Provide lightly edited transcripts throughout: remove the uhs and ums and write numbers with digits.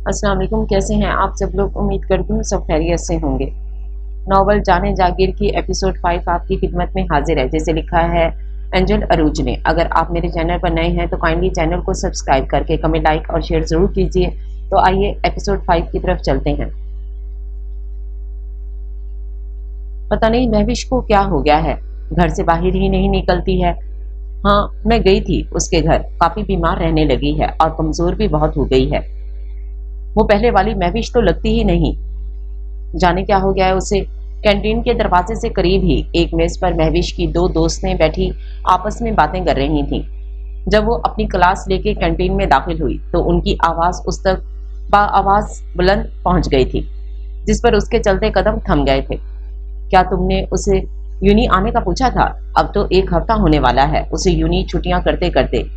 अस्सलाम वालेकुम। कैसे हैं आप सब लोग? उम्मीद करती हूँ सब खैरियत से होंगे। नॉवल जाने जागीर की एपिसोड 5 आपकी खिदमत में हाजिर है, जैसे लिखा है एंजल अरूज ने। अगर आप मेरे चैनल पर नए हैं तो काइंडली चैनल को सब्सक्राइब करके कमेंट, लाइक और शेयर ज़रूर कीजिए। तो आइए एपिसोड 5 की तरफ चलते हैं। पता नहीं महविश को क्या हो गया है, घर से बाहर ही नहीं निकलती है। हाँ, मैं गई थी उसके घर, काफ़ी बीमार रहने लगी है और कमज़ोर भी बहुत हो गई है। वो पहले वाली महविश तो लगती ही नहीं, जाने क्या हो गया है उसे। कैंटीन के दरवाजे से करीब ही एक मेज पर महविश की दो दोस्तें बैठी आपस में बातें कर रही थीं। जब वो अपनी क्लास लेके कैंटीन में दाखिल हुई तो उनकी आवाज़ उस तक बाआवाज़ बुलंद पहुंच गई थी, जिस पर उसके चलते कदम थम गए थे। क्या तुमने उसे यूनी आने का पूछा था? अब तो 1 हफ्ता होने वाला है उसे यूनी छुट्टियां करते करते।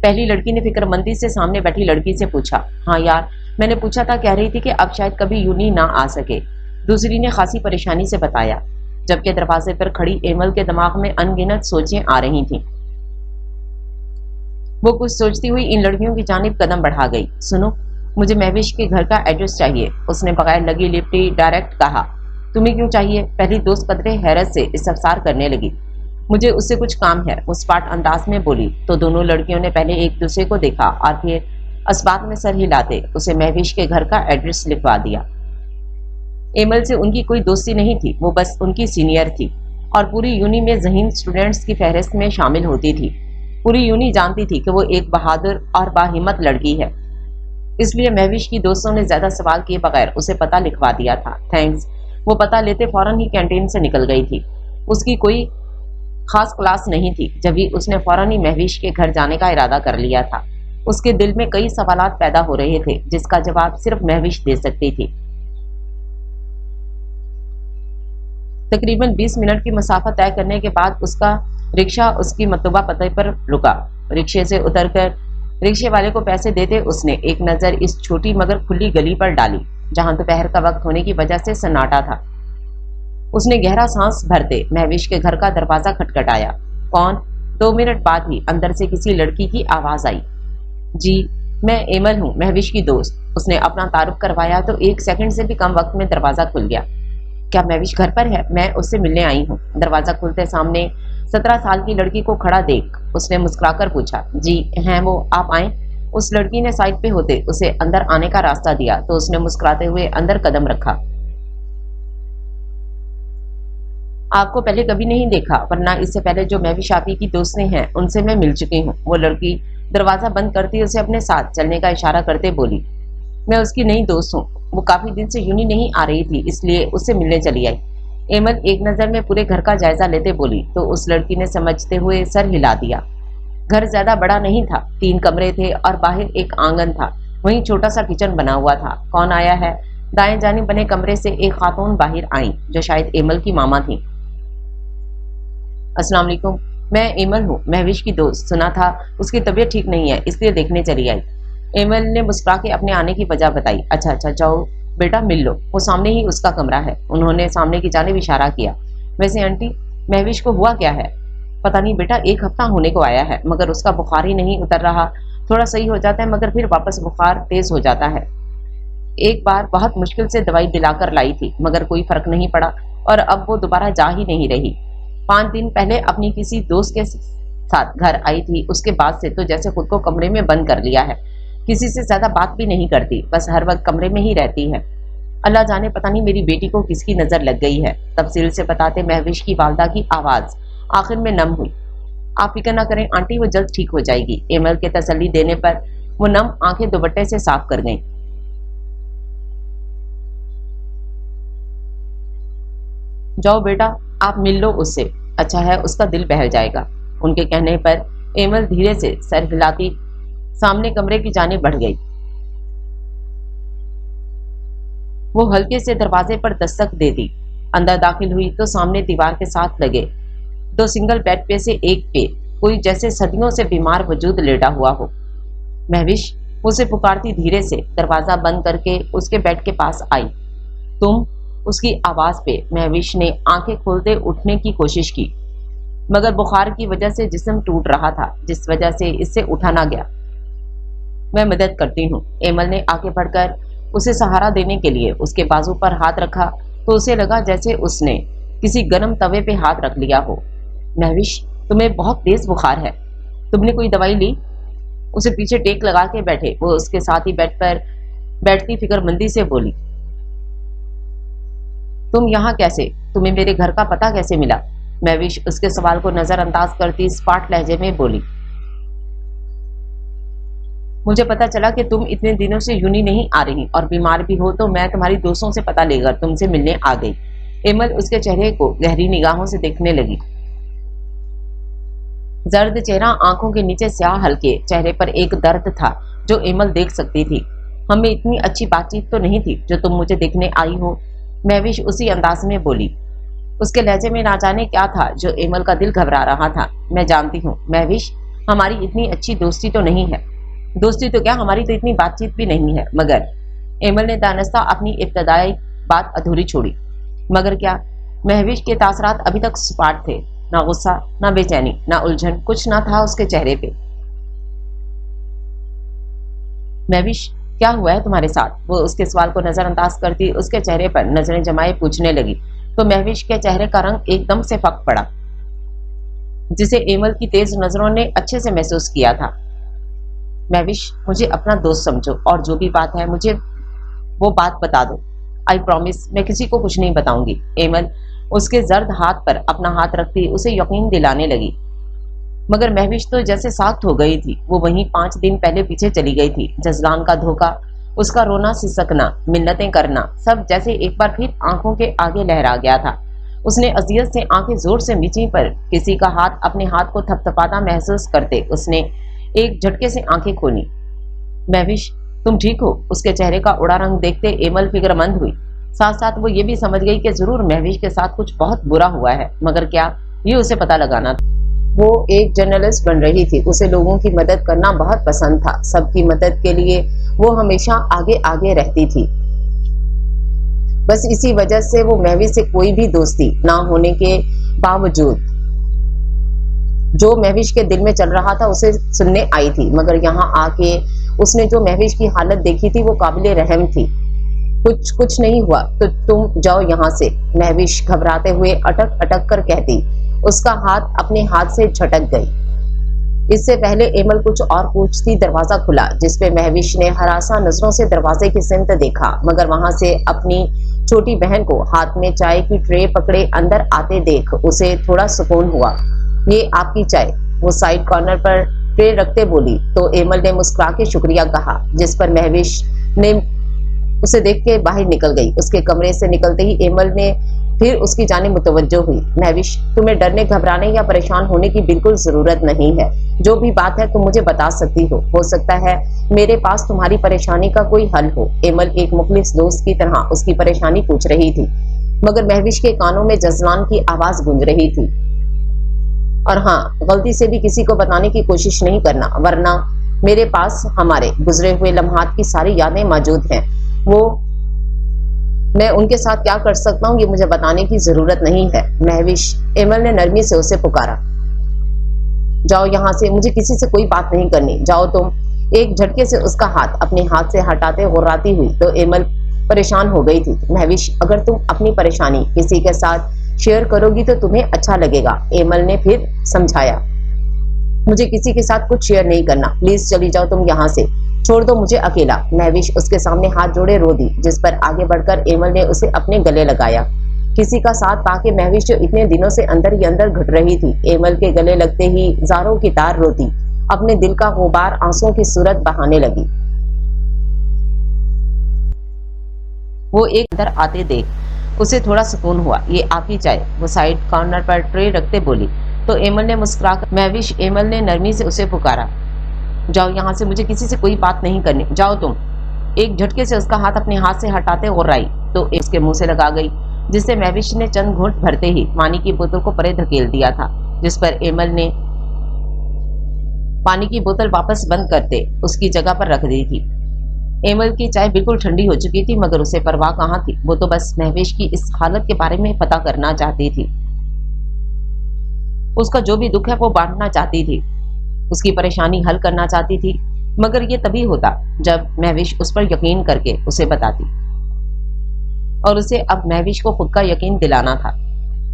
पहली लड़की ने फिक्रमंदी से सामने बैठी लड़की से पूछा। हाँ यार, मैंने पूछा था, कह रही थी कि अब शायद कभी यूनी ना आ सके। दूसरी ने खासी परेशानी से बताया, जबकि दरवाजे पर खड़ी एमल के दिमाग में अनगिनत सोचें आ रही थीं। वो कुछ सोचती हुई इन लड़कियों की जानिब कदम बढ़ा गई। सुनो, मुझे महविश के घर का एड्रेस चाहिए, उसने बगैर लगी लिपटी डायरेक्ट कहा। तुम्हें क्यों चाहिए? पहली दोस्त कदरे हैरत से इस्तफसार करने लगी। मुझे उससे कुछ काम है, वो स्पाट अंदाज में बोली। तो दोनों लड़कियों ने पहले एक दूसरे को देखा और फिर अस्बात में सर हिलाते उसे महविश के घर का एड्रेस लिखवा दिया। एमल से उनकी कोई दोस्ती नहीं थी, वो बस उनकी सीनियर थी और पूरी यूनी में ज़हीन स्टूडेंट्स की फहरिस्त में शामिल होती थी। पूरी यूनी जानती थी कि वो एक बहादुर और बाहिम्मत लड़की है, इसलिए महविश की दोस्तों ने ज़्यादा सवाल किए बगैर उसे पता लिखवा दिया था। थैंक्स, वो पता लेते फौरन ही कैंटीन से निकल गई थी। उसकी कोई खास क्लास नहीं थी, जब भी उसने फौरन ही महविश के घर जाने का इरादा कर लिया था। उसके दिल में कई सवालात पैदा हो रहे थे, जिसका जवाब सिर्फ महविश दे सकती थी। तकरीबन 20 मिनट की मसाफत तय करने के बाद उसका रिक्शा उसकी मतलूबा पते पर रुका। रिक्शे से उतरकर रिक्शे वाले को पैसे देते उसने एक नज़र इस छोटी मगर खुली गली पर डाली, जहां दोपहर का वक्त होने की वजह से सन्नाटा था। उसने गहरा सांस भरते महविश के घर का दरवाजा खटखटाया। कौन? 2 मिनट बाद ही अंदर से किसी लड़की की आवाज़ आई। जी, मैं एमल हूँ, महविश की दोस्त। उसने अपना तारुफ करवाया तो 1 सेकंड से भी कम वक्त में दरवाज़ा खुल गया। क्या महविश घर पर है? मैं उससे मिलने आई हूँ। दरवाज़ा खुलते सामने 17 साल की लड़की को खड़ा देख उसने मुस्कुराकर पूछा। जी हैं वो, आप आएँ। उस लड़की ने साइड पे होते उसे अंदर आने का रास्ता दिया तो उसने मुस्कुराते हुए अंदर कदम रखा। आपको पहले कभी नहीं देखा, वरना इससे पहले जो महविश आपी की दोस्तें हैं उनसे मैं मिल चुकी हूँ। वो लड़की दरवाज़ा बंद करती उसे अपने साथ चलने का इशारा करते बोली। मैं उसकी नई दोस्त हूँ, वो काफ़ी दिन से यूनी नहीं आ रही थी, इसलिए उससे मिलने चली आई। एमल एक नज़र में पूरे घर का जायजा लेते बोली तो उस लड़की ने समझते हुए सर हिला दिया। घर ज़्यादा बड़ा नहीं था, 3 कमरे थे और बाहर एक आंगन था, वहीं छोटा सा किचन बना हुआ था। कौन आया है? दाएं जानिब बने कमरे से एक खातून बाहर आई, जो शायद एमल की मामा थी। अस्सलाम वालेकुम, मैं एमल हूँ, महविश की दोस्त। सुना था उसकी तबीयत ठीक नहीं है, इसलिए देखने चली आई। एमल ने मुस्कुरा के अपने आने की वजह बताई। अच्छा, जाओ बेटा मिल लो, वो सामने ही उसका कमरा है। उन्होंने सामने की जानिब इशारा किया। वैसे आंटी, महविश को हुआ क्या है? पता नहीं बेटा, 1 हफ्ता होने को आया है, मगर उसका बुखार ही नहीं उतर रहा। थोड़ा सही हो जाता है मगर फिर वापस बुखार तेज हो जाता है। एक बार बहुत मुश्किल से दवाई दिलाकर लाई थी, मगर कोई फर्क नहीं पड़ा और अब वो दोबारा जा ही नहीं रही। 5 दिन पहले अपनी किसी दोस्त के साथ घर आई थी, उसके बाद से तो जैसे खुद को कमरे में बंद कर लिया है। किसी से ज्यादा बात भी नहीं करती, बस हर वक्त कमरे में ही रहती है। अल्लाह जाने पता नहीं मेरी बेटी को किसकी नजर लग गई है। तफसील से बताते महविश की वालदा की आवाज आखिर में नम हुई। आप फिक्र ना करें आंटी, वो जल्द ठीक हो जाएगी। एमल के तसल्ली देने पर वो नम आंखें दुपट्टे से साफ कर गईं। जाओ बेटा, आप मिल लो उससे, अच्छा है उसका दिल बहल जाएगा। उनके कहने पर एमल धीरे से सर हिलाती सामने कमरे की जानिब बढ़ गई। वो हल्के से दरवाजे पर दस्तक दे दी। अंदर दाखिल हुई तो सामने दीवार के साथ लगे 2 सिंगल बेड पे से एक पे कोई जैसे सदियों से बीमार वजूद लेटा हुआ हो। महविश, उसे पुकारती धीरे से दरवाजा बंद करके उसके बेड के पास आई। तुम? उसकी आवाज पे महविश ने आंखें खोलते उठने की कोशिश की, मगर बुखार की वजह से जिस्म टूट रहा था, जिस वजह से इससे उठा ना गया। मैं मदद करती हूँ। एमल ने आगे बढ़कर उसे सहारा देने के लिए उसके बाजू पर हाथ रखा तो उसे लगा जैसे उसने किसी गर्म तवे पे हाथ रख लिया हो। महविश, तुम्हें बहुत तेज बुखार है, तुमने कोई दवाई ली? उसे पीछे टेक लगा के बैठे वो उसके साथ ही बेड पर बैठती फिक्रमंदी से बोली, तुम यहाँ कैसे? तुम्हें मेरे घर का पता कैसे मिला? महविश उसके सवाल को नजरअंदाज करती स्पाट लहजे में बोली, मुझे पता चला कि तुम इतने दिनों से यूनी नहीं आ रही और बीमार भी हो तो मैं तुम्हारी दोस्तों से पता लेकर तुमसे मिलने आ गई। एमल उसके चेहरे को गहरी निगाहों से देखने लगी। जर्द चेहरा, आंखों के नीचे स्याह हल्के, चेहरे पर एक दर्द था जो एमल देख सकती थी। हमें इतनी अच्छी बातचीत तो नहीं थी जो तुम मुझे देखने आई हो, महविश उसी अंदाज में बोली। उसके लहजे में ना जाने क्या था जो एमल का दिल घबरा रहा था। मैं जानती हूँ महविश, हमारी इतनी अच्छी दोस्ती तो नहीं है। दोस्ती तो क्या, हमारी तो इतनी बातचीत भी नहीं है। मगर एमल ने दानस्ता अपनी इब्तदाई बात अधूरी छोड़ी। मगर क्या? महविश के तासरात अभी तक सपाट थे, ना गुस्सा, ना बेचैनी, ना उलझन, कुछ ना था उसके चेहरे पे। महविश, क्या हुआ है तुम्हारे साथ? वो उसके सवाल को नजरअंदाज करती उसके चेहरे पर नजरें जमाए पूछने लगी तो महविश के चेहरे का रंग एकदम से फक पड़ा, जिसे एमल की तेज नजरों ने अच्छे से महसूस किया था। महविश, मुझे अपना दोस्त समझो और जो भी बात है मुझे वो बात बता दो। आई प्रॉमिस, मैं किसी को कुछ नहीं बताऊंगी। एमल उसके जर्द हाथ पर अपना हाथ रखती उसे यकीन दिलाने लगी। मगर महविश तो जैसे साख्त हो गई थी। वो वहीं 5 दिन पहले पीछे चली गई थी। जजलान का धोखा, उसका रोना सिसकना, मिन्नतें करना, सब जैसे एक बार फिर आंखों के आगे लहरा गया था। उसने अजियत से आंखें जोर से मीची पर किसी का हाथ अपने हाथ को थपथपाता महसूस करते उसने एक झटके से आंखें खोली। महविश, तुम ठीक हो? उसके चेहरे का उड़ा रंग देखते एमल फिक्रमंद हुई। साथ साथ वो ये भी समझ गई कि जरूर महविश के साथ कुछ बहुत बुरा हुआ है। मगर क्या, ये उसे पता लगाना था। वो एक जर्नलिस्ट बन रही थी, उसे लोगों की मदद करना बहुत पसंद था। सबकी मदद के लिए वो हमेशा आगे आगे रहती थी। बस इसी वजह से वो महविश से कोई भी दोस्ती ना होने के बावजूद जो महविश के दिल में चल रहा था उसे सुनने आई थी। मगर यहाँ आके उसने जो महविश की हालत देखी थी वो काबिले रहम थी। कुछ नहीं हुआ तो तुम जाओ यहाँ से, महविश घबराते हुए अटक अटक कर कहती। उसका हाथ अपने हाथ से झटक गई। इससे पहले एमल कुछ और पूछती दरवाजा खुला, जिसपे महविश ने हरासा नजरों से दरवाजे की सिमत देखा। मगर वहां से अपनी छोटी बहन को हाथ में चाय की ट्रे पकड़े अंदर आते देख उसे थोड़ा सुकून हुआ। ये आपकी चाय, वो साइड कॉर्नर पर ट्रे रखते बोली तो एमल ने मुस्कुरा के शुक्रिया कहा, जिस पर महविश ने उसे देख के बाहर निकल गई। उसके कमरे से निकलते ही एमल ने फिर उसकी जानिब मुतवज्जो हुई। महविश, तुम्हें डरने, घबराने या परेशान होने की बिल्कुल जरूरत नहीं है। जो भी बात है तुम मुझे बता सकती हो सकता है मेरे पास तुम्हारी परेशानी का कोई हल हो। एमल एक मुखलिस दोस्त की तरह उसकी परेशानी पूछ रही थी, मगर महविश के कानों में जजलान की आवाज गूंज रही थी। और हाँ, गलती से भी किसी को बताने की कोशिश नहीं करना, वरना मेरे पास हमारे गुजरे हुए लम्हात की सारी यादें मौजूद हैं। वो मैं उनके साथ क्या कर सकता हूँ ये मुझे बताने की जरूरत नहीं है। महविश, एमल ने नरमी से उसे पुकारा। जाओ यहाँ से, मुझे किसी से कोई बात नहीं करनी, जाओ तुम। एक झटके से उसका हाथ अपने हाथ से हटाते गुर्राती हुई तो एमल परेशान हो गई थी। महविश, अगर तुम अपनी परेशानी किसी के साथ शेयर करोगी तो तुम्हें अच्छा लगेगा, एमल ने फिर समझाया। मुझे किसी के साथ कुछ शेयर नहीं करना, प्लीज चली जाओ तुम यहाँ से, छोड़ दो मुझे अकेला। महविश उसके सामने हाथ जोड़े रो दी, जिस पर आगे बढ़कर एमल ने उसे अपने गले लगाया। किसी का साथ पाके महविश जो इतने दिनों से अंदर ही अंदर घुट रही थी, एमल के गले लगते ही जारों की तार रोती अपने दिल का गुबार आंसुओं की सूरत बहाने लगी। वो एक अंदर आते देख उसे थोड़ा सुकून हुआ। ये आपकी चाय, वो साइड कॉर्नर पर ट्रे रखते बोली तो एमल ने मुस्कुराकर महविश, एमल ने नरमी से उसे पुकारा। जाओ यहाँ से, मुझे किसी से कोई बात नहीं करनी, जाओ तुम। एक झटके से उसका हाथ अपने हाथ से हटाते गुर्राई तो उसके मुंह से लगा गई, जिससे महविश ने चंद घूंट भरते ही पानी की बोतल को परे धकेल दिया था, जिस पर एमल ने पानी की बोतल वापस बंद करते उसकी जगह पर रख दी थी। एमल की चाय बिल्कुल ठंडी हो चुकी थी, मगर उसे परवाह कहाँ थी। वो तो बस महविश की इस हालत के बारे में पता करना चाहती थी। उसका जो भी दुख है वो बांटना चाहती थी, उसकी परेशानी हल करना चाहती थी। मगर ये तभी होता जब महविश उस पर यकीन करके उसे बताती, और उसे अब महविश को खुद का यकीन दिलाना था।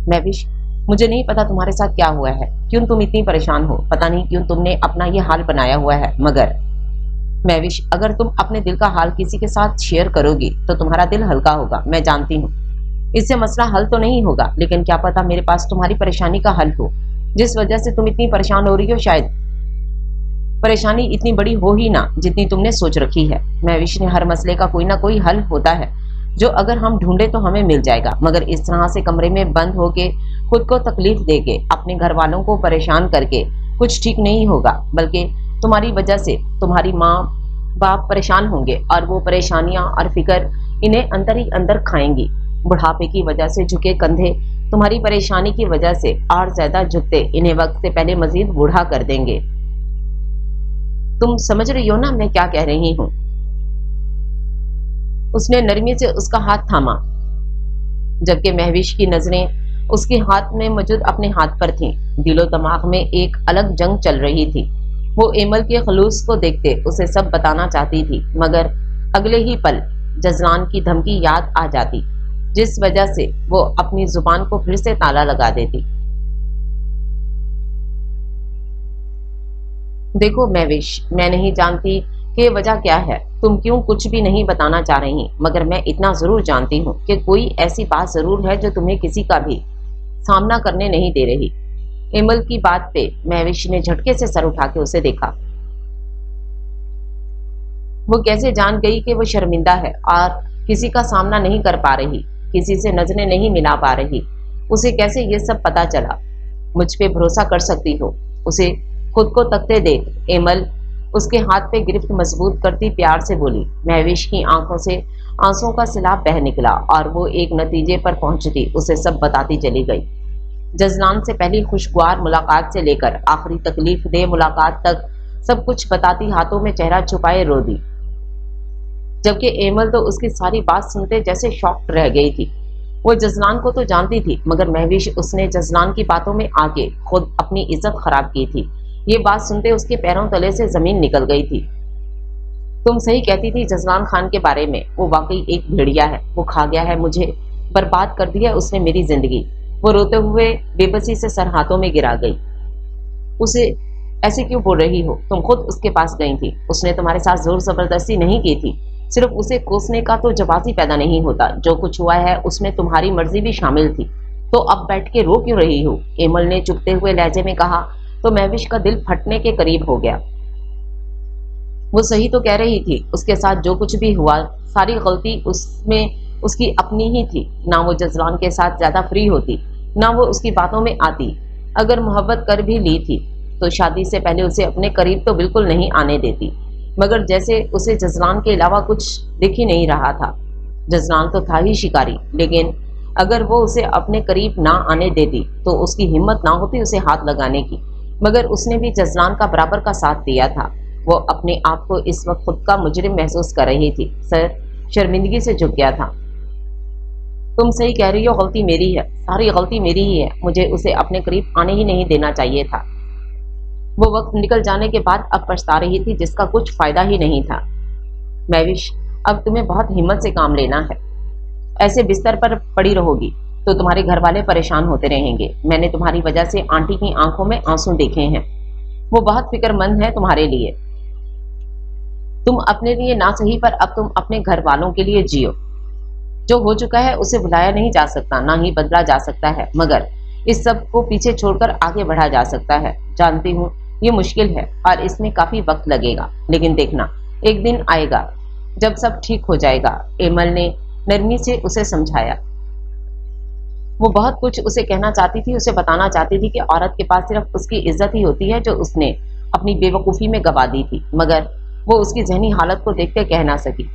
महविश, मुझे नहीं पता तुम्हारे साथ क्या हुआ है, क्यों तुम इतनी परेशान हो, पता नहीं क्यों तुमने अपना ये हाल बनाया हुआ है, मगर महविश, अगर तुम अपने दिल का हाल किसी के साथ शेयर करोगी तो तुम्हारा दिल हल्का होगा, मैं जानती हूँ। इससे मसला हल तो नहीं होगा, लेकिन क्या पता मेरे पास तुम्हारी परेशानी का हल हो। जिस वजह से तुम इतनी परेशान हो रही हो, शायद परेशानी इतनी बड़ी हो ही ना जितनी तुमने सोच रखी है। महविश ने, हर मसले का कोई ना कोई हल होता है जो अगर हम ढूंढे तो हमें मिल जाएगा, मगर इस तरह से कमरे में बंद होके खुद को तकलीफ देके अपने घर वालों को परेशान करके कुछ ठीक नहीं होगा, बल्कि तुम्हारी वजह से तुम्हारी माँ बाप परेशान होंगे और वो परेशानियां और फिक्र इन्हें अंदर ही अंदर खाएंगी। बुढ़ापे की वजह से झुके कंधे तुम्हारी परेशानी की वजह से और ज्यादा झुकते इन्हें वक्त से पहले मजीद बूढ़ा कर देंगे। तुम समझ रही हो ना मैं क्या कह रही हूँ? उसने नरमी से उसका हाथ थामा, जबकि महविश की नजरें उसके हाथ में मौजूद अपने हाथ पर थीं। दिलो दिमाग में एक अलग जंग चल रही थी। वो एमल के खलूस को देखते उसे सब बताना चाहती थी, मगर अगले ही पल जजलान की धमकी याद आ जाती, जिस वजह से वो अपनी जुबान को फिर से ताला लगा देती। देखो महविश, मैं नहीं जानती कि वजह क्या है, तुम क्यों कुछ भी नहीं बताना चाह रही, मगर मैं इतना जरूर जानती हूँ कि कोई ऐसी बात जरूर है जो तुम्हें किसी का भी सामना करने नहीं दे रही। एमल की बात पे महविश ने झटके से सर उठा के उसे देखा। वो कैसे जान गई कि वो शर्मिंदा है और किसी का सामना नहीं कर पा रही, किसी से नजरें नहीं मिला पा रही। उसे कैसे ये सब पता चला? मुझ पे भरोसा कर सकती हो, उसे खुद को तकते देख एमल उसके हाथ पे गिरफ्त मजबूत करती प्यार से बोली। महविश की आंखों से आंसुओं का सैलाब बह निकला और वो एक नतीजे पर पहुंचती उसे सब बताती चली गई। जजलान से पहली खुशगवार मुलाकात से लेकर आखिरी तकलीफ दे मुलाकात तक सब कुछ बताती हाथों में चेहरा छुपाए रो दी, जबकि एमल तो उसकी सारी बात सुनते जैसे शॉक्ड रह गई थी। वो जजलान को तो जानती थी, मगर महविश उसने जजलान की बातों में आके खुद अपनी इज्जत खराब की थी। ये बात सुनते उसके पैरों तले से जमीन निकल गई थी। तुम सही कहती थी जजलान खान के बारे में, वो वाकई एक भेड़िया है, वो खा गया है मुझे, बर्बाद कर दिया उसने मेरी जिंदगी। वो रोते हुए बेबसी से सर हाथों में गिरा गई। उसे ऐसे क्यों बोल रही हो? तुम खुद उसके पास गई थी, उसने तुम्हारे साथ जोर जबरदस्ती नहीं की थी। सिर्फ उसे कोसने का तो जवाब ही पैदा नहीं होता। जो कुछ हुआ है उसमें तुम्हारी मर्जी भी शामिल थी, तो अब बैठ के रो क्यों रही हो? एमल ने चुपते हुए लहजे में कहा तो महविश का दिल फटने के करीब हो गया। वो सही तो कह रही थी, उसके साथ जो कुछ भी हुआ सारी गलती उसमें उसकी अपनी ही थी। ना वो जजलान के साथ ज्यादा फ्री होती, ना वो उसकी बातों में आती। अगर मोहब्बत कर भी ली थी तो शादी से पहले उसे अपने करीब तो बिल्कुल नहीं आने देती, मगर जैसे उसे जजलान के अलावा कुछ दिख ही नहीं रहा था। जजलान तो था ही शिकारी, लेकिन अगर वो उसे अपने करीब ना आने देती तो उसकी हिम्मत ना होती उसे हाथ लगाने की, मगर उसने भी जजलान का बराबर का साथ दिया था। वो अपने आप को इस वक्त खुद का मुजरिम महसूस कर रही थी, सर शर्मिंदगी से झुक गया था। तुम सही कह रही हो, गलती मेरी है, सारी गलती मेरी ही है, मुझे उसे अपने करीब आने ही नहीं देना चाहिए था। वो वक्त निकल जाने के बाद अब पछता रही थी जिसका कुछ फायदा ही नहीं था। महविश, अब तुम्हें बहुत हिम्मत से काम लेना है। ऐसे बिस्तर पर पड़ी रहोगी तो तुम्हारे घर वाले परेशान होते रहेंगे। मैंने तुम्हारी वजह से आंटी की आंखों में आंसू देखे हैं, वो बहुत फिक्रमंद है तुम्हारे लिए। तुम अपने लिए ना सही पर अब तुम अपने घर वालों के लिए जियो। जो हो चुका है उसे भुलाया नहीं जा सकता, ना ही बदला जा सकता है, मगर इस सब को पीछे छोड़कर आगे बढ़ा जा सकता है। जानती हूँ ये मुश्किल है और इसमें काफी वक्त लगेगा, लेकिन देखना एक दिन आएगा जब सब ठीक हो जाएगा। एमल ने नरमी से उसे समझाया। वो बहुत कुछ उसे कहना चाहती थी, उसे बताना चाहती थी कि औरत के पास सिर्फ उसकी इज्जत ही होती है जो उसने अपनी बेवकूफ़ी में गवा दी थी, मगर वो उसकी जहनी हालत को देखते कह ना सकी।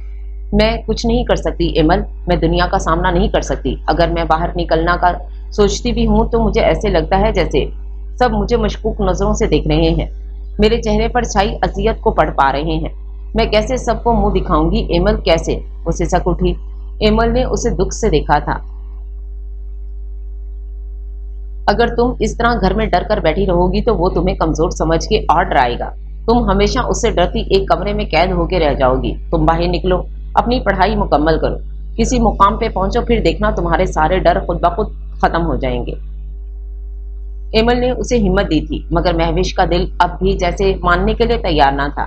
मैं कुछ नहीं कर सकती एमल, मैं दुनिया का सामना नहीं कर सकती। अगर मैं बाहर निकलना का सोचती भी हूँ तो मुझे ऐसे लगता है जैसे सब मुझे मशकूक नज़रों से देख रहे हैं, मेरे चेहरे पर छाई अजियत को पढ़ पा रहे हैं। मैं कैसे सबको मुंह दिखाऊंगी एमल, कैसे? वो सिसक उठी। एमल ने उसे दुख से देखा था। अगर तुम इस तरह घर में डर कर बैठी रहोगी तो वो तुम्हें कमजोर समझ के और डराएगा। तुम हमेशा उससे डरती एक कमरे में कैद होके रह जाओगी। तुम बाहर निकलो, अपनी पढ़ाई मुकम्मल करो, किसी मुकाम पे पहुंचो, फिर देखना तुम्हारे सारे डर खुद ब खुद खत्म हो जाएंगे। एमल ने उसे हिम्मत दी थी, मगर महविश का दिल अब भी जैसे मानने के लिए तैयार ना था।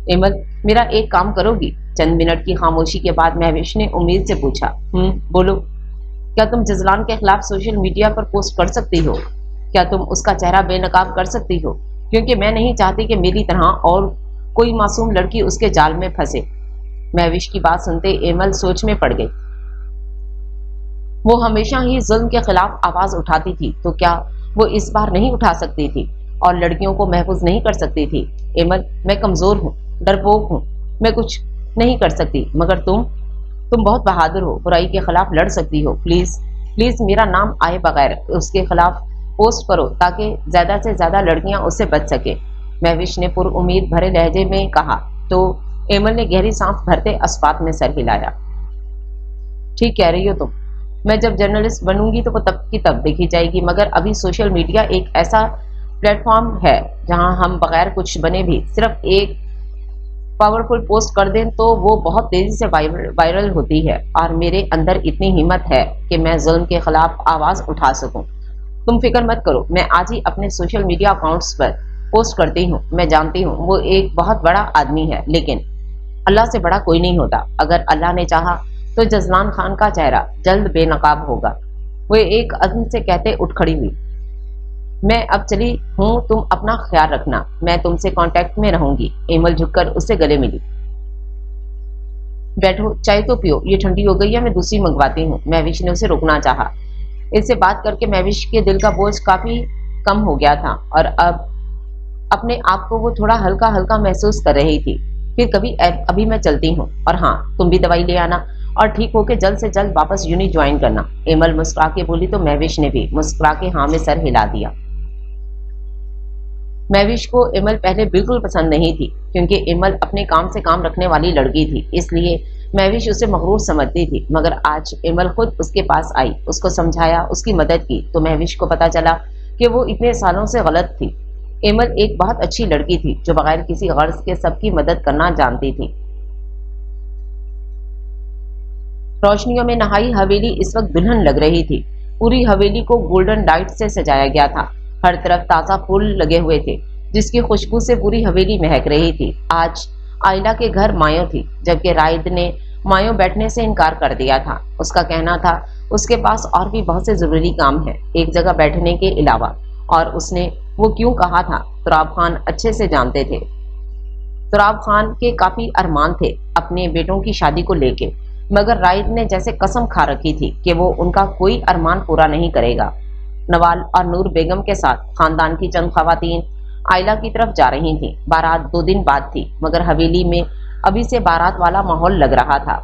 एमल, मेरा एक काम करोगी? चंद मिनट की खामोशी के बाद महविश ने उम्मीद से पूछा। बोलो। क्या तुम जजलान के खिलाफ सोशल मीडिया पर पोस्ट कर सकती हो? क्या तुम उसका चेहरा बेनकाब कर सकती हो? क्योंकि मैं नहीं चाहती कि मेरी तरह और कोई मासूम लड़की उसके जाल में फंसे। महविश की बात सुनते एमल सोच में पड़ गई। वो हमेशा ही जुल्म के खिलाफ आवाज उठाती थी, तो क्या वो इस बार नहीं उठा सकती थी और लड़कियों को महफूज नहीं कर सकती थी? एमल, मैं कमजोर हूँ, डरपोक हूँ, मैं कुछ नहीं कर सकती, मगर तुम बहुत बहादुर हो, बुराई के खिलाफ लड़ सकती हो। प्लीज प्लीज मेरा नाम आए बगैर उसके खिलाफ पोस्ट करो, ताकि ज्यादा से ज्यादा लड़कियां उससे बच सके। महविश ने पुरउम्मीद भरे लहजे में कहा। तो एमल ने गहरी सांस भरते अस्पात में सर हिलाया। ठीक कह रही हो तुम, मैं जब जर्नलिस्ट बनूंगी तो वो तब की तब देखी जाएगी, मगर अभी सोशल मीडिया एक ऐसा प्लेटफॉर्म है जहां हम बगैर कुछ बने भी सिर्फ एक पावरफुल पोस्ट कर दें तो वो बहुत तेजी से वायरल होती है, और मेरे अंदर इतनी हिम्मत है कि मैं जुल्म के खिलाफ आवाज उठा सकूं। तुम फिक्र मत करो, मैं आज ही अपने सोशल मीडिया अकाउंट्स पर पोस्ट करती हूँ। मैं जानती हूँ वो एक बहुत बड़ा आदमी है, लेकिन अल्लाह से बड़ा कोई नहीं होता। अगर अल्लाह ने चाहा तो जजलान खान का चेहरा जल्द बेनकाब होगा। वो एक अज़्म से कहते उठ खड़ी हुई। मैं अब चली हूँ, तुम अपना ख्याल रखना, मैं तुमसे कांटेक्ट में रहूंगी। एमल झुककर उससे गले मिली। बैठो, चाय तो पियो, ये ठंडी हो गई है, मैं दूसरी मंगवाती हूँ। महविश ने उसे रोकना चाहा। इससे बात करके महविश के दिल का बोझ काफी कम हो गया था और अब अपने आप को वो थोड़ा हल्का हल्का महसूस कर रही थी। फिर अभी मैं चलती हूँ, और हाँ, तुम भी दवाई ले आना और ठीक होके जल्द से जल्द वापस यूनि ज्वाइन करना। एमल मुस्कुरा के बोली तो महविश ने भी मुस्कुरा के हाँ में सर हिला दिया। महविश को एमल पहले बिल्कुल पसंद नहीं थी, क्योंकि एमल अपने काम से काम रखने वाली लड़की थी, इसलिए महविश उसे मगरूर समझती थी। मगर आज एमल खुद उसके पास आई, उसको समझाया, उसकी मदद की, तो महविश को पता चला कि वो इतने सालों से गलत थी। एमल एक बहुत अच्छी लड़की थी जो बगैर किसी गर्ज के सबकी मदद करना जानती थी। रोशनियों में नहाई हवेली इस वक्त दुल्हन लग रही थी। पूरी हवेली को गोल्डन लाइट से सजाया गया था। हर तरफ ताजा फूल लगे हुए थे, जिसकी खुशबू से पूरी हवेली महक रही थी। आज आयला के घर मायो थी, जबकि राइद ने मायो बैठने से इनकार कर दिया था। उसका कहना था उसके पास और भी बहुत से जरूरी काम है एक जगह बैठने के अलावा, और उसने वो क्यों कहा था तुराब खान अच्छे से जानते थे। तुराब खान के काफी अरमान थे अपने बेटों की शादी को लेके, मगर राइद ने जैसे कसम खा रखी थी कि वो उनका कोई अरमान पूरा नहीं करेगा। नवाल और नूर बेगम के साथ खानदान की चंद खवातीन आयला की तरफ जा रही थीं। बारात 2 दिन बाद थी, मगर हवेली में अभी से बारात वाला माहौल लग रहा था।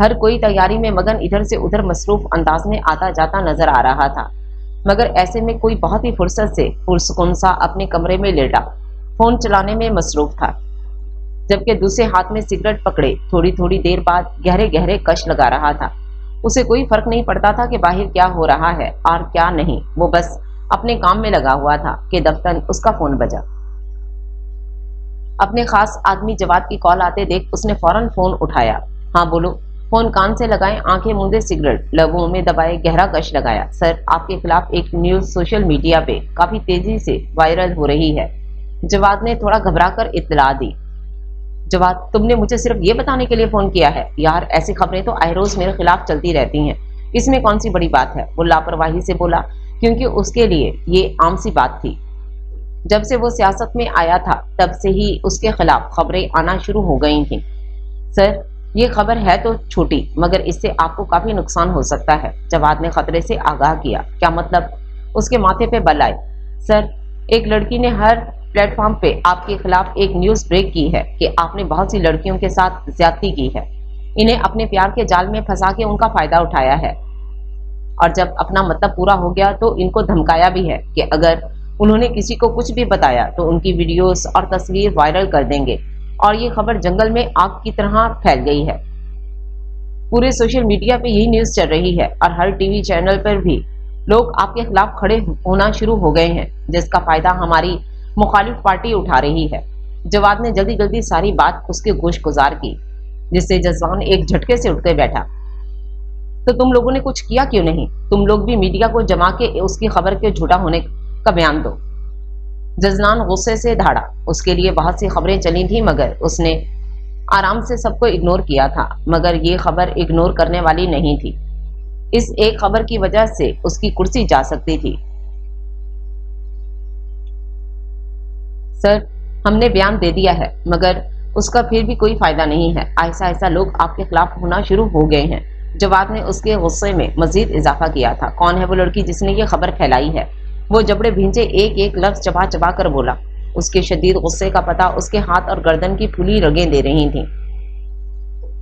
हर कोई तैयारी में मगन इधर से उधर मसरूफ अंदाज में आता जाता नजर आ रहा था, मगर ऐसे में कोई बहुत ही फुर्सत से पुरसुकून सा अपने कमरे में लेटा फोन चलाने में मसरूफ था, जबकि दूसरे हाथ में सिगरेट पकड़े थोड़ी थोड़ी देर बाद गहरे गहरे कश लगा रहा था। उसे कोई फर्क नहीं पड़ता था कि बाहर क्या हो रहा है और क्या नहीं, वो बस अपने काम में लगा हुआ था कि दफ्तन उसका फोन बजा। अपने खास आदमी जवाद की कॉल आते देख उसने फौरन फोन उठाया। हाँ बोलो। फोन कान से लगाए, आंखें मूंदे सिगरेट लबों में दबाए गहरा कश लगाया। सर, आपके खिलाफ एक न्यूज सोशल मीडिया पे काफी तेजी से वायरल हो रही है। जवाद ने थोड़ा घबराकर इत्तला दी। जवाद, तुमने मुझे सिर्फ ये बताने के लिए फोन किया है? यार, ऐसी खबरें तो आए रोज मेरे खिलाफ चलती रहती हैं, इसमें कौन सी बड़ी बात है? वो लापरवाही से बोला, क्योंकि उसके लिए ये आम सी बात थी। जब से वो सियासत में आया था तब से ही उसके खिलाफ खबरें आना शुरू हो गई थीं। सर, ये खबर है तो छोटी, मगर इससे आपको काफी नुकसान हो सकता है। जवाद ने खतरे से आगाह किया। क्या मतलब? उसके माथे पे बल आए। सर, एक लड़की ने हर प्लेटफॉर्म पे आपके खिलाफ एक न्यूज ब्रेक की है कि आपने बहुत सी लड़कियों के साथ ज्यादती की है, इन्हें अपने प्यार के जाल में फंसा के उनका फायदा उठाया है, और जब अपना मतलब पूरा हो गया तो इनको धमकाया भी है कि अगर उन्होंने किसी को कुछ भी बताया तो उनकी वीडियोस और तस्वीर वायरल कर देंगे, और ये खबर जंगल में आग की तरह फैल गई है। पूरे सोशल मीडिया पे यही न्यूज चल रही है, और हर टीवी चैनल पर भी लोग आपके खिलाफ खड़े होना शुरू हो गए हैं, जिसका फायदा हमारी मुखालिफ पार्टी उठा रही है। जवाद ने जल्दी जल्दी सारी बात उसके गोश गुजार की, जिससे जजलान एक झटके से उठ के बैठा। तो तुम लोगों ने कुछ किया क्यों नहीं? तुम लोग भी मीडिया को जमा के उसकी खबर के झूठा होने का बयान दो। जजलान गुस्से से धाड़ा। उसके लिए बहुत सी खबरें चली थी, मगर उसने आराम से सबको इग्नोर किया था। मगर ये खबर इग्नोर करने वाली नहीं थी। इस एक खबर की वजह से उसकी कुर्सी जा सकती थी। सर, हमने बयान दे दिया है, मगर उसका फिर भी कोई फायदा नहीं है। ऐसा ऐसा लोग आपके खिलाफ होना शुरू हो गए हैं। जवाद ने उसके गुस्से में मजीद इजाफा किया था। कौन है वो लड़की जिसने ये खबर फैलाई है? वो जबड़े भींचे एक एक लफ्ज चबा चबा कर बोला। उसके शदीद गुस्से का पता उसके हाथ और गर्दन की फूली रगें दे रही थीं।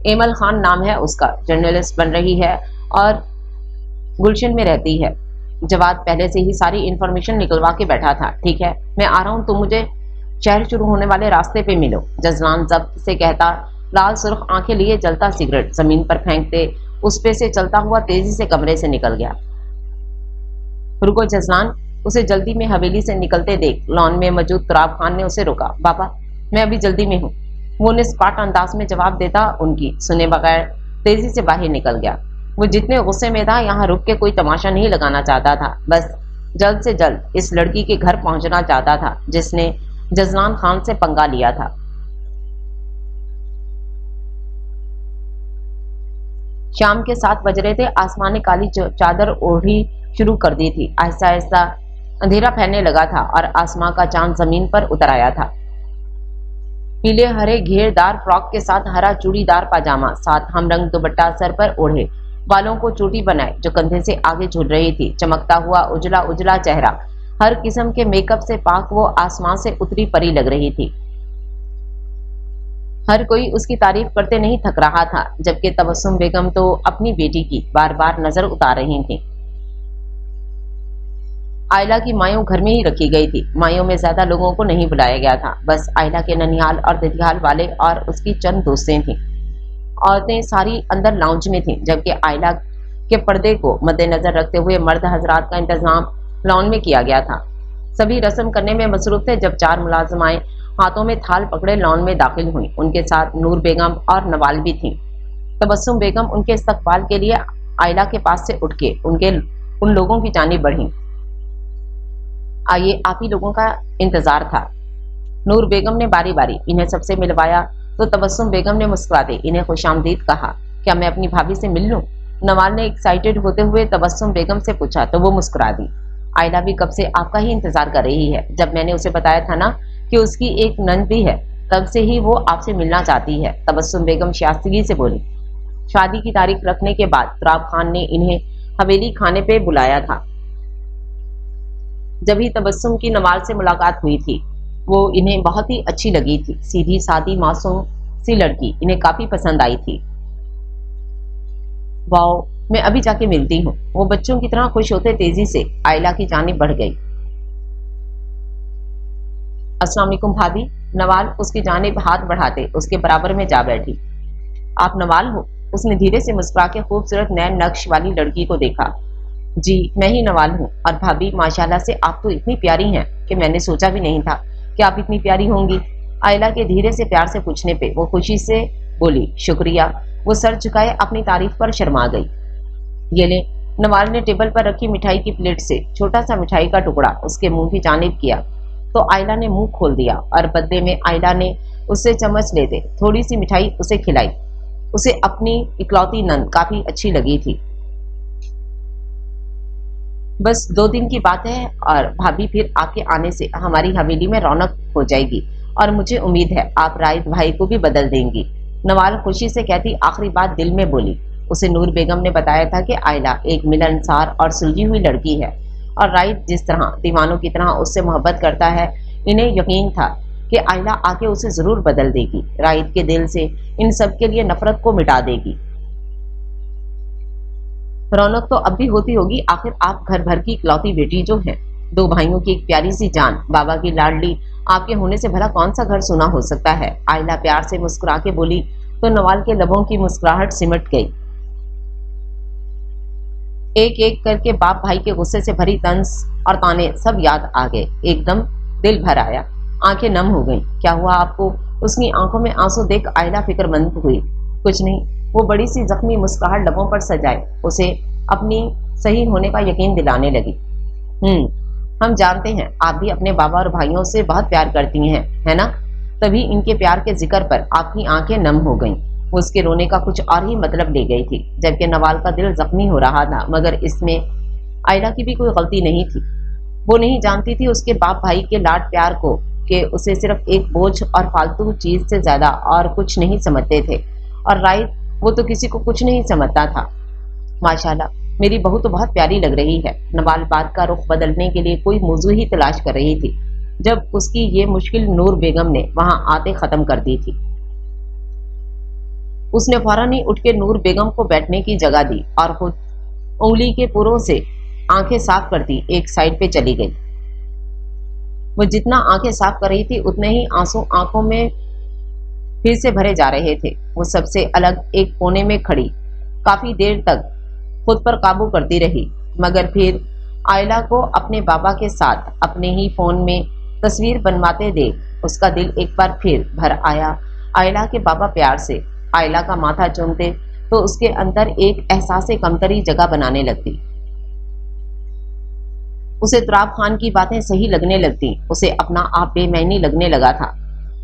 एमल खान नाम है उसका, जर्नलिस्ट बन रही है और गुलशन में रहती है। जवाद पहले से ही सारी इंफॉर्मेशन निकलवा के बैठा था। ठीक है, मैं आ रहा हूँ, तुम मुझे शहर शुरू होने वाले रास्ते पे मिलो। जजलान जब्त से कहता, लाल सुर्ख आंखें लिए जलता सिगरेट जमीन पर फेंकते उस पे से चलता हुआ तेजी से कमरे से निकल गया। रुको जजलान, उसे जल्दी में हवेली से निकलते देख लॉन में मौजूद तुराब खान ने उसे रोका। बाबा, मैं अभी जल्दी में हूँ, वो निस्पाट अंदाज में जवाब देता उनकी सुने बगैर तेजी से बाहर निकल गया। वो जितने गुस्से में था यहाँ रुक के कोई तमाशा नहीं लगाना चाहता था, बस जल्द से जल्द इस लड़की के घर पहुंचना चाहता था जिसने जजलान खान से पंगा लिया था। शाम के 7 बज रहे थे। आसमान ने काली चादर ओढ़ी शुरू कर दी थी। ऐसा ऐसा अंधेरा फैलने लगा था और आसमां का चांद जमीन पर उतर आया था। पीले हरे घेरदार फ्रॉक के साथ हरा चूड़ीदार पाजामा, साथ हमरंग दुपट्टा सर पर ओढ़े, बालों को चोटी बनाए जो कंधे से आगे झूल रही थी, चमकता हुआ उजला उजला चेहरा, हर किस्म के मेकअप से पाक वो आसमान से उतरी परी लग रही थी। हर कोई उसकी तारीफ करते नहीं थक रहा था, जबकि तबस्सुम बेगम तो अपनी बेटी की बार बार नजर उतार रही थी। आयला की मायों घर में ही रखी गई थी। मायों में ज्यादा लोगों को नहीं बुलाया गया था, बस आयला के ननिहाल और ददियाल वाले और उसकी चंद दोस्तें थीं। औरतें सारी अंदर लाउंज में थीं, जबकि आयला के पर्दे को मद्देनजर रखते हुए मर्द हजरात का इंतजाम लॉन में किया गया था। सभी रस्म करने में मसरूफ थे जब 4 मुलाजमाएं हाथों में थाल पकड़े लॉन में दाखिल हुई। उनके साथ नूर बेगम और नवाल भी थीं। तबस्सुम बेगम उनके इस्तकबाल के लिए आयला के पास से उठ के उन लोगों की जानिब बढ़ी। आइए, आप ही लोगों का इंतजार था। नूर बेगम ने बारी बारी इन्हें सबसे मिलवाया तो तबस्सुम बेगम ने मुस्कुराते इन्हें खुशामदीद कहा। क्या मैं अपनी भाभी से मिल लूं? नवाल ने एक्साइटेड होते हुए तबस्सुम बेगम से पूछा तो वो मुस्कुरा दी। आयला भी कब से आपका ही इंतजार कर रही है। जब मैंने उसे बताया था ना कि उसकी एक नंद भी है, तब से ही वो आपसे मिलना चाहती है, तबस्सुम बेगम शाइस्तगी से बोली। शादी की तारीख रखने के बाद तुराब खान ने इन्हें हवेली खाने पे बुलाया था। जब ही तबस्सुम की नवाल से मुलाकात हुई थी, वो इन्हें बहुत ही अच्छी लगी थी। सीधी सादी मासूम सी लड़की इन्हें काफी पसंद आई थी। वाओ, मैं अभी जाके मिलती हूँ। वो बच्चों की तरह खुश होते तेजी से आयला की जानिब बढ़ गई। अस्सलाम वालेकुम भाभी। नवाल उसकी जानिब हाथ बढ़ाते उसके बराबर में जा बैठी। आप नवाल हो? उसने धीरे से मुस्कुरा के खूबसूरत नैन नक्श वाली लड़की को देखा। जी, मैं ही नवाल हूँ। और भाभी, माशाल्लाह से आप तो इतनी प्यारी हैं कि मैंने सोचा भी नहीं था कि आप इतनी प्यारी होंगी। आयला के धीरे से प्यार से पूछने पे वो खुशी से बोली, शुक्रिया। वो सर झुकाए अपनी तारीफ पर शर्मा गई। ये ले, नवाल ने टेबल पर रखी मिठाई की प्लेट से छोटा सा मिठाई का टुकड़ा उसके मुंह की जानिब किया तो आयला ने मुंह खोल दिया और बदले में आयला ने उससे चम्मच लेते थोड़ी सी मिठाई उसे खिलाई। उसे अपनी इकलौती नंद काफी अच्छी लगी थी। बस 2 दिन की बात है और भाभी फिर आपके आने से हमारी हवेली में रौनक हो जाएगी और मुझे उम्मीद है आप राइद भाई को भी बदल देंगी। नवाल खुशी से कहती आखिरी बात दिल में बोली। उसे नूर बेगम ने बताया था कि आयला एक मिलनसार और सुलझी हुई लड़की है और राइद जिस तरह दीवानों की तरह उससे मोहब्बत करता है, इन्हें यकीन था कि आयला आके उसे जरूर बदल देगी, राइद के दिल से इन सब के लिए नफरत को मिटा देगी। रौनक तो अब भी होती होगी, आखिर आप घर भर की इकलौती बेटी जो है, 2 भाइयों की एक प्यारी सी जान, बाबा की लाडली, आपके होने से भला कौन सा घर सुना हो सकता है। आयला प्यार से मुस्कुरा के बोली तो नवाल के लबों की मुस्कुराहट सिमट गई। एक एक करके बाप भाई के गुस्से से भरी तंज और ताने सब याद आ गए। एकदम दिल भर आया, आंखें नम हो गईं। क्या हुआ आपको? उसकी आंखों में आंसू देख आयला फिक्रमंद हुई। कुछ नहीं, वो बड़ी सी जख्मी मुस्कुराहट लबों पर सजाए उसे अपनी सही होने का यकीन दिलाने लगी। हम जानते हैं आप भी अपने बाबा और भाइयों से बहुत प्यार करती हैं, है ना? तभी इनके प्यार के जिक्र पर आपकी आंखें नम हो गईं। उसके रोने का कुछ और ही मतलब ले गई थी, जबकि नवाल का दिल जख्मी हो रहा था, मगर इसमें आयला की भी कोई गलती नहीं थी। वो नहीं जानती थी उसके बाप भाई के लाड प्यार को, कि उसे सिर्फ एक बोझ और फालतू चीज से ज्यादा और कुछ नहीं समझते थे। और राइट, वो तो किसी को कुछ नहीं समझता था। माशाल्लाह, मेरी बहू तो बहुत प्यारी लग रही है। नवाल बात का रुख बदलने के लिए कोई मौजू ही तलाश कर रही थी, जब उसकी ये मुश्किल नूर बेगम ने वहां आते खत्म कर दी थी। उसने फौरन ही उठ के नूर बेगम को बैठने की जगह दी और खुद उंगली के पुरों से आंखें साफ करती एक साइड पे चली गई। वो जितना आंखें साफ कर रही थी उतने ही आंसू आंखों में फिर से भरे जा रहे थे। वो सबसे अलग एक कोने में खड़ी काफी देर तक खुद पर काबू करती रही, मगर फिर आयला को अपने बाबा के साथ अपने ही फोन में तस्वीर बनवाते देख उसका दिल एक बार फिर भर आया। आयला के बाबा प्यार से आयला का माथा चूमते तो उसके अंदर एक एहसास कमतरी जगह बनाने लगती। उसे तुराब खान की बातें सही लगने लगती, उसे अपना आप बेमैनी लगने लगा था।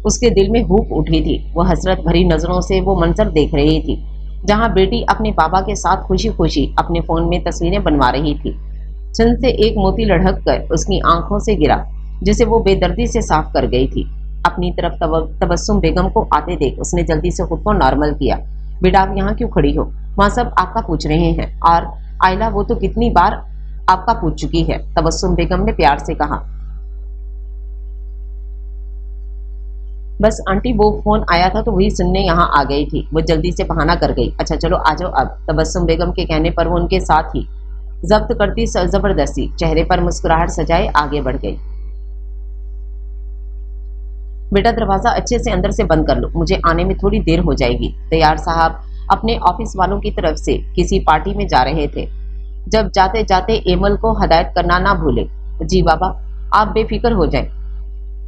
उसके दिल में हूक उठी थी। वो हसरत भरी नजरों से वो मंजर देख रही थी जहां बेटी अपने बाबा के साथ खुशी खुशी अपने फोन में तस्वीरें बनवा रही थी। चंद से एक मोती लढ़क कर उसकी आंखों से गिरा, जिसे वो बेदर्दी से साफ कर गई थी। अपनी तरफ तबस्सुम बेगम को आते देख उसने जल्दी से खुद को नॉर्मल किया। बेटा, आप यहाँ क्यों खड़ी हो? वहाँ सब आपका पूछ रहे हैं। और आयला, वो तो कितनी बार आपका पूछ चुकी है, तबस्सुम बेगम ने प्यार से कहा। बस आंटी, वो फोन आया था तो वही सुनने यहाँ आ गई थी। वो जल्दी से बहाना कर गई। अच्छा चलो आ जाओ अब। तबस्सुम बेगम के कहने पर वो उनके साथ ही जब्त करती जबरदस्ती चेहरे पर मुस्कुराहट सजाए आगे बढ़ गई। बेटा, दरवाजा अच्छे से अंदर से बंद कर लो, मुझे आने में थोड़ी देर हो जाएगी। तैयार साहब अपने ऑफिस वालों की तरफ से किसी पार्टी में जा रहे थे। जब जाते जाते एमल को हदायत करना ना भूले। जी बाबा, आप बेफिक्र हो जाएं,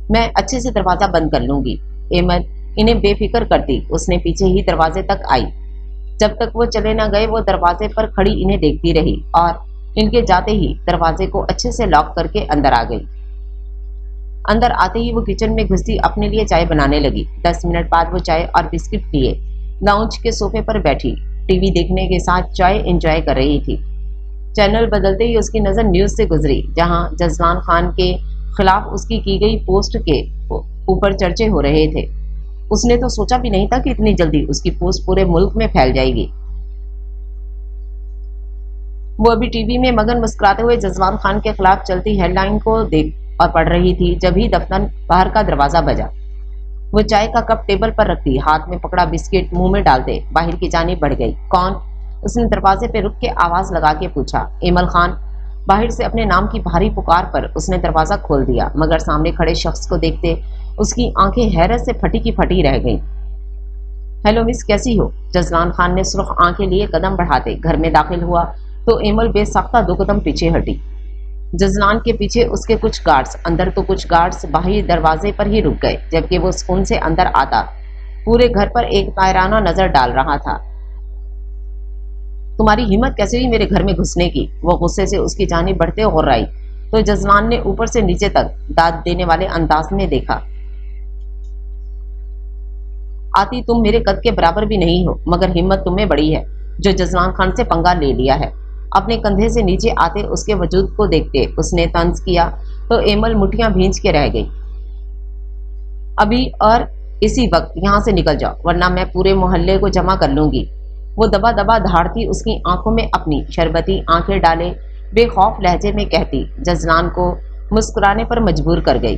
मैं अच्छे से दरवाजा बंद कर लूंगी। एमल इन्हें बेफिक्र करती उसने पीछे ही दरवाजे तक आई। जब तक वो चले ना गए वो दरवाजे पर खड़ी इन्हें देखती रही और इनके जाते ही दरवाजे को अच्छे से लॉक करके अंदर आ गई। अंदर आते ही वो किचन में घुसी अपने लिए चाय बनाने लगी। 10 मिनट बाद वो चाय और बिस्किट लिए लाउंज के सोफे पर बैठी टीवी देखने के साथ चाय एंजॉय कर रही थी। चैनल बदलते ही उसकी नजर न्यूज से गुजरी, जहां जजलान खान के खिलाफ उसकी की गई पोस्ट के ऊपर चर्चे हो रहे थे। उसने तो सोचा भी नहीं था कि इतनी जल्दी उसकी पोस्ट पूरे मुल्क में फैल जाएगी। वो अभी टीवी में मगन मुस्कुराते हुए जजलान खान के खिलाफ चलती हेडलाइन को देख और पढ़ रही थी, जब ही दफ्तर बाहर का दरवाजा बजा। वो चाय का कप टेबल पर रखती हाथ में पकड़ा बिस्किट मुंह में डालते बाहर की जानिब बढ़ गई। कौन? उसने दरवाजे पे रुक के आवाज लगा के पूछा। एमल खान। बाहर से अपने नाम की भारी पुकार पर उसने दरवाजा खोल दिया, मगर सामने खड़े शख्स को देखते उसकी आंखें हैरत से फटी की फटी रह गईं। हेलो मिस, कैसी हो? जजलान खान ने सुर्ख आंखें लिए कदम बढ़ाते घर में दाखिल हुआ तो एमल बेसाख्ता 2 कदम पीछे हटी। जजलान के पीछे उसके कुछ गार्ड्स, अंदर तो कुछ गार्ड्स बाहरी दरवाजे पर ही रुक गए, जबकि वो सुकून से अंदर आता पूरे घर पर एक तायराना नजर डाल रहा था। तुम्हारी हिम्मत कैसे हुई मेरे घर में घुसने की? वो गुस्से से उसकी जानिब बढ़ते गुर्राई तो जजलान ने ऊपर से नीचे तक दाद देने वाले अंदाज में देखा। आती तुम मेरे कद के बराबर भी नहीं हो, मगर हिम्मत तुम्हें बड़ी है जो जजलान खान से पंगा ले लिया है। अपने कंधे से नीचे आते उसके वजूद को देखते उसने तंज किया तो एमल मुठियां भींच के रह गई। अभी और इसी वक्त यहाँ से निकल जाओ, वरना मैं पूरे मोहल्ले को जमा कर लूंगी। वो दबा दबा धाड़ती उसकी आंखों में अपनी शरबती आंखें डाले बेखौफ लहजे में कहती जजलान को मुस्कुराने पर मजबूर कर गई।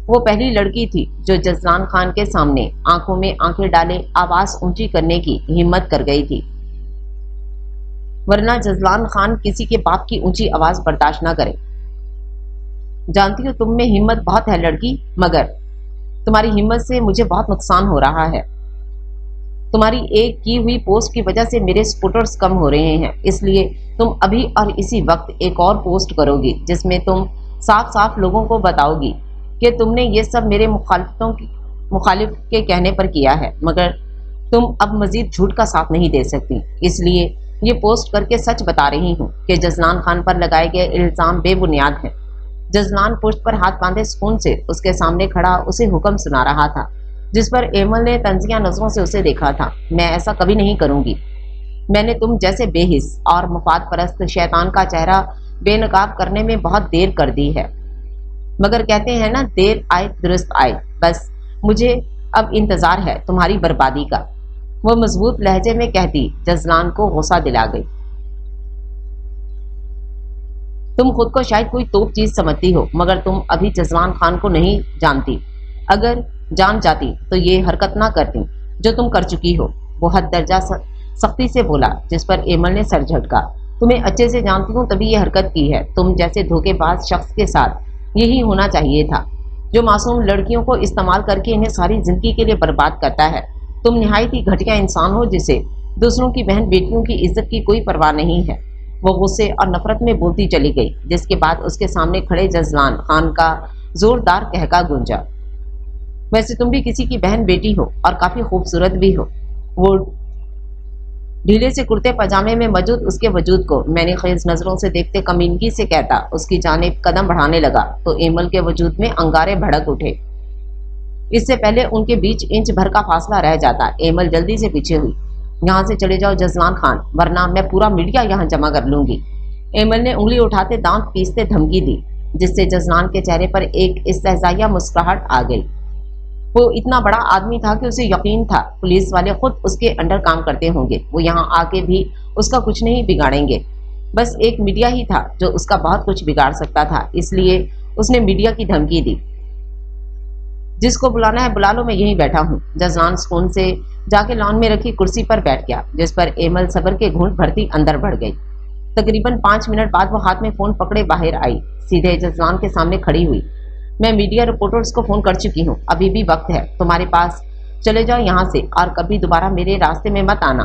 वो पहली लड़की थी जो जजलान खान के सामने आंखों में आंखें डाले आवाज ऊंची करने की हिम्मत कर गई थी, वरना जजलान खान किसी के बाप की ऊंची आवाज बर्दाश्त ना करे। जानती हो तुम में हिम्मत बहुत है लड़की, मगर तुम्हारी हिम्मत से मुझे बहुत नुकसान हो रहा है। तुम्हारी एक की हुई पोस्ट की वजह से मेरे सपोर्टर्स कम हो रहे हैं, इसलिए तुम अभी और इसी वक्त एक और पोस्ट करोगी जिसमें तुम साफ साफ लोगों को बताओगी कि तुमने ये सब मेरे मुखालिफ के कहने पर किया है, मगर तुम अब मजीद झूठ का साथ नहीं दे सकती, इसलिए ये पोस्ट करके सच बता रही हूँ कि जजलान खान पर लगाए गए इल्ज़ाम बेबुनियाद हैं। जजलान पुश्त पर हाथ बांधे सुकून से उसके सामने खड़ा उसे हुक्म सुना रहा था, जिस पर एमल ने तंजिया नजरों से उसे देखा था। मैं ऐसा कभी नहीं करूंगी। मैंने तुम जैसे बेहिस और मुफाद परस्त शैतान का चेहरा बेनकाब करने में बहुत देर कर दी है, मगर कहते हैं ना, देर आए दुरुस्त आए। बस मुझे अब इंतजार है तुम्हारी बर्बादी का, वो मजबूत लहजे में कहती जजलान को गुस्सा दिला गई। तुम खुद को शायद कोई तोप चीज समझती हो, मगर तुम अभी जजलान खान को नहीं जानती। अगर जान जाती तो ये हरकत ना करती जो तुम कर चुकी हो, वो हद दर्जा सख्ती से बोला, जिस पर एमल ने सर झटका। तुम्हें अच्छे से जानती हूँ तभी ये हरकत की है। तुम जैसे धोखेबाज शख्स के साथ यही होना चाहिए था, जो मासूम लड़कियों को इस्तेमाल करके इन्हें सारी जिंदगी के लिए बर्बाद करता है। तुम निहायत ही घटिया इंसान हो, जिसे दूसरों की बहन बेटियों की इज्जत की कोई परवाह नहीं है। वो गुस्से और नफरत में बोलती चली गई, जिसके बाद उसके सामने खड़े जजलान खान का जोरदार कहका गूंजा। वैसे तुम भी किसी की बहन बेटी हो और काफी खूबसूरत भी हो। वो ढीले से कुर्ते पजामे में मौजूद उसके वजूद को मैंने खेज नजरों से देखते कमीनगी से कहता उसकी जानिब कदम बढ़ाने लगा तो एमल के वजूद में अंगारे भड़क उठे। इससे पहले उनके बीच इंच भर का फासला रह जाता। एमल जल्दी से पीछे हुई। यहाँ से चले जाओ जजलान खान, वरना मैं पूरा मीडिया यहाँ जमा कर लूंगी। एमल ने उंगली उठाते दांत पीसते धमकी दी, जिससे जजलान के चेहरे पर एक इस्तेहज़ाइया मुस्कुराहट आ गई। वो इतना बड़ा आदमी था कि उसे यकीन था पुलिस वाले खुद उसके अंडर काम करते होंगे। वो यहाँ आके भी उसका कुछ नहीं बिगाड़ेंगे। बस एक मीडिया ही था जो उसका बहुत कुछ बिगाड़ सकता था, इसलिए उसने मीडिया की धमकी दी। जिसको बुलाना है बुला लो, मैं यहीं बैठा हूँ। जजलान सुकून से जाके लॉन में रखी कुर्सी पर बैठ गया, जिस पर एमल सब्र के घूंट भरती अंदर बढ़ गई। तकरीबन 5 मिनट बाद वो हाथ में फोन पकड़े बाहर आई, सीधे जजलान के सामने खड़ी हुई। मैं मीडिया रिपोर्टर्स को फोन कर चुकी हूँ, अभी भी वक्त है तुम्हारे पास। चले जाओ यहाँ से और कभी दोबारा मेरे रास्ते में मत आना।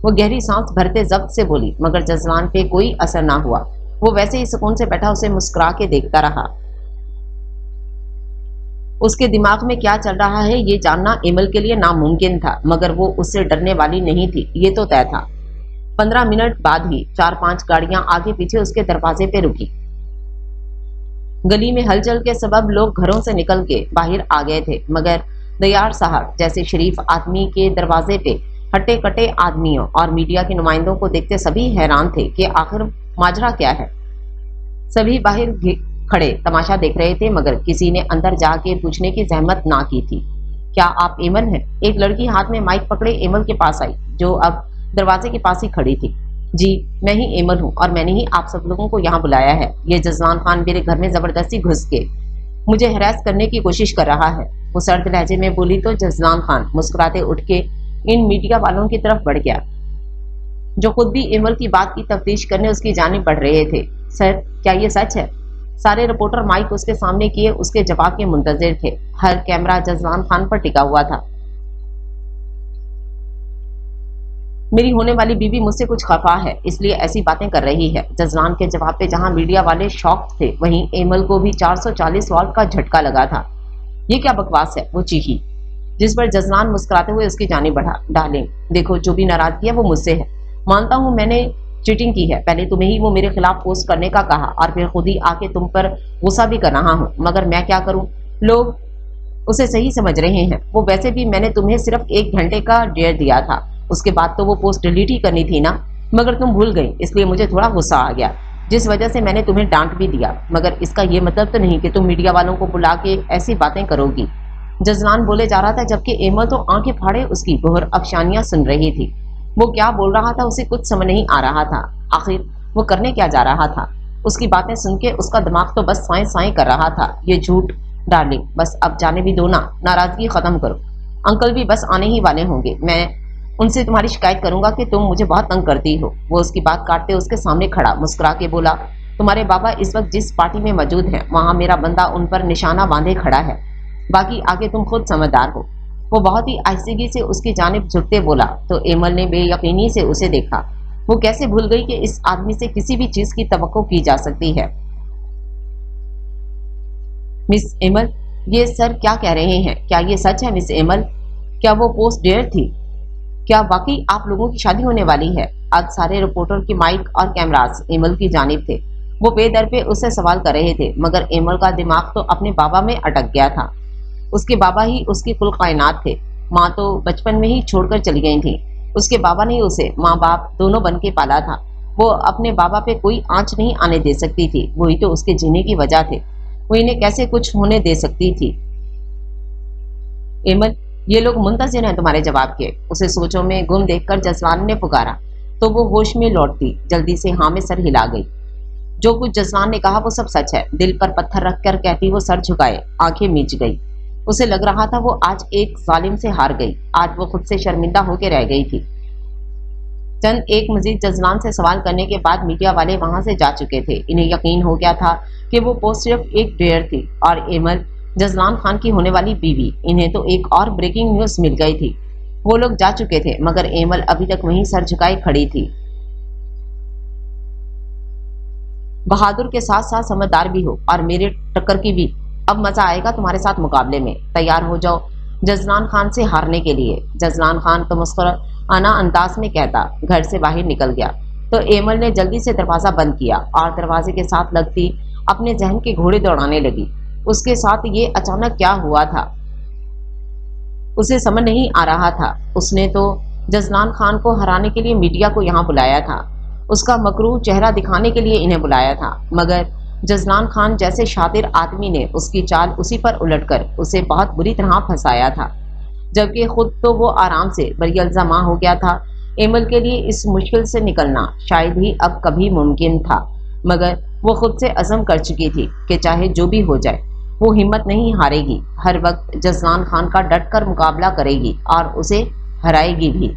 वो गहरी सांस भरते जब्त से बोली, मगर जजलान पे कोई असर ना हुआ। वो वैसे ही सुकून से बैठा उसे मुस्कुरा के देखता रहा। उसके दिमाग में क्या चल रहा है ये जानना एमल के लिए नामुमकिन था, मगर वो उससे डरने वाली नहीं थी, ये तो तय था। 15 मिनट बाद ही 4-5 गाड़ियां आगे पीछे उसके दरवाजे पे रुकी। गली में हलचल के सबब लोग घरों से निकल के बाहर आ गए थे, मगर दयार साहब जैसे शरीफ आदमी के दरवाजे पे हट्टे कट्टे आदमियों और मीडिया के नुमाइंदों को देखते सभी हैरान थे कि आखिर माजरा क्या है। सभी बाहर खड़े तमाशा देख रहे थे, मगर किसी ने अंदर जाके पूछने की जहमत ना की थी। क्या आप एमल हैं? एक लड़की हाथ में माइक पकड़े एमल के पास आई, जो अब दरवाजे के पास ही खड़ी थी। जी, मैं ही एमल हूँ और मैंने ही आप सब लोगों को यहाँ बुलाया है। ये जजलान खान मेरे घर में जबरदस्ती घुस के मुझे हैरास करने की कोशिश कर रहा है, वो सर्द लहजे में बोली तो जजलान खान मुस्कुराते उठ के इन मीडिया वालों की तरफ बढ़ गया, जो खुद भी एमल की बात की तफ्तीश करने उसकी जानिब बढ़ रहे थे। सर, क्या ये सच है? सारे रिपोर्टर माइक उसके सामने किए उसके जवाब के मुंतजिर थे। हर कैमरा जजलान खान पर टिका हुआ था। मेरी होने वाली बीवी मुझसे कुछ खफा है, इसलिए ऐसी बातें कर रही है। जजलान के जवाब पे जहां मीडिया वाले शॉक थे, वहीं एमल को भी 440 वाट का झटका लगा था। ये क्या बकवास है, वो चीखी, जिस पर जजलान मुस्कुराते हुए उसकी जानिब बढ़ा। डार्लिंग, देखो जो भी नाराजगी है वो मुझसे है। मानता हूँ मैंने चीटिंग की है, पहले तुम्हें ही वो मेरे खिलाफ पोस्ट करने का कहा और फिर खुद ही आके तुम पर गुस्सा भी कर रहा हूँ, मगर मैं क्या करूँ, लोग उसे सही समझ रहे हैं। वो वैसे भी मैंने तुम्हें सिर्फ 1 घंटे का डेयर दिया था, उसके बाद तो वो पोस्ट डिलीट ही करनी थी ना, मगर तुम भूल गई, इसलिए मुझे थोड़ा गुस्सा आ गया, जिस वजह से मैंने तुम्हें डांट भी दिया। मगर इसका ये मतलब तो नहीं कि तुम मीडिया वालों को बुला के ऐसी बातें करोगी। जजलान बोले जा रहा था, जबकि एमल तो आंखें फाड़े उसकी गौहर अफशानियां सुन रही थी। वो क्या बोल रहा था उसे कुछ समझ नहीं आ रहा था। आखिर वो करने क्या जा रहा था? उसकी बातें सुन के उसका दिमाग तो बस साएं साएं कर रहा था। ये झूठ, डार्लिंग, बस अब जाने भी दो ना, नाराजगी खत्म करो। अंकल भी बस आने ही वाले होंगे, मैं उनसे तुम्हारी शिकायत करूंगा कि तुम मुझे बहुत तंग करती हो। वो उसकी बात काटते उसके सामने खड़ा मुस्कुरा के बोला, तुम्हारे बाबा इस वक्त जिस पार्टी में मौजूद हैं, वहां मेरा बंदा उन पर निशाना बांधे खड़ा है, बाकी आगे तुम खुद समझदार हो। वो बहुत ही आहिस्तगी से उसकी जानिब झुकते बोला तो एमल ने बेयकीनी से उसे देखा। वो कैसे भूल गई कि इस आदमी से किसी भी चीज की तवक्को की जा सकती है। मिस एमल, ये सर क्या कह रहे हैं? क्या ये सच है मिस एमल? क्या वो पोस्ट डेयर थी? क्या वाकई आप लोगों की शादी होने वाली है? आज सारे रिपोर्टर के माइक और कैमरास एमल की जानिब थे। वो बेदर पे उससे सवाल कर रहे थे, मगर एमल का दिमाग तो अपने बाबा में अटक गया था। उसके बाबा ही उसकी कुल कायनात थे। माँ तो बचपन में ही छोड़कर चली गई थी। उसके बाबा ने उसे माँ बाप दोनों बन के पाला था। वो अपने बाबा पे कोई आंच नहीं आने दे सकती थी। वही तो उसके जीने की वजह थे। वो इन्हें कैसे कुछ होने दे सकती थी? एमल, ये लोग मुंतजिर हैं तुम्हारे जवाब के। उसे सोचों में गुम देखकर जसवान ने पुकारा तो वो होश में लौटती जल्दी से हाँ में सर हिला गई। जो कुछ जसवान ने कहा वो सब सच है। दिल पर पत्थर रखकर कहती वो सर झुकाए, आंखें मीच गई। उसे लग रहा था वो आज एक जालिम से हार गई। आज वो खुद से शर्मिंदा होकर रह गई थी। चंद एक मजीद जजलान से सवाल करने के बाद मीडिया वाले वहां से जा चुके थे। इन्हें यकीन हो गया था कि वो पोस्ट सिर्फ एक डेयर थी और एमल जजलान खान की होने वाली बीवी। इन्हें तो एक और ब्रेकिंग न्यूज मिल गई थी। वो लोग जा चुके थे मगर एमल अभी तक वहीं सर झुकाए खड़ी थी। बहादुर के साथ साथ समझदार भी हो और मेरे टक्कर की भी। अब मजा आएगा तुम्हारे साथ मुकाबले में। तैयार हो जाओ जजलान खान से हारने के लिए। जजलान खान तो मुस्कुराना अंदाज में कहता घर से बाहर निकल गया तो एमल ने जल्दी से दरवाजा बंद किया और दरवाजे के साथ लगती अपने जहन के घोड़े दौड़ाने लगी। उसके साथ ये अचानक क्या हुआ था उसे समझ नहीं आ रहा था। उसने तो जजलान खान को हराने के लिए मीडिया को यहाँ बुलाया था। उसका मकरूह चेहरा दिखाने के लिए इन्हें बुलाया था, मगर जजलान खान जैसे शातिर आदमी ने उसकी चाल उसी पर उलटकर उसे बहुत बुरी तरह फंसाया था, जबकि खुद तो वो आराम से बरियल्ज़मा हो गया था। एमल के लिए इस मुश्किल से निकलना शायद ही अब कभी मुमकिन था, मगर वो खुद से अज़म कर चुकी थी कि चाहे जो भी हो जाए वो हिम्मत नहीं हारेगी। हर वक्त जजलान खान का डट कर मुकाबला करेगी और उसे हराएगी भी।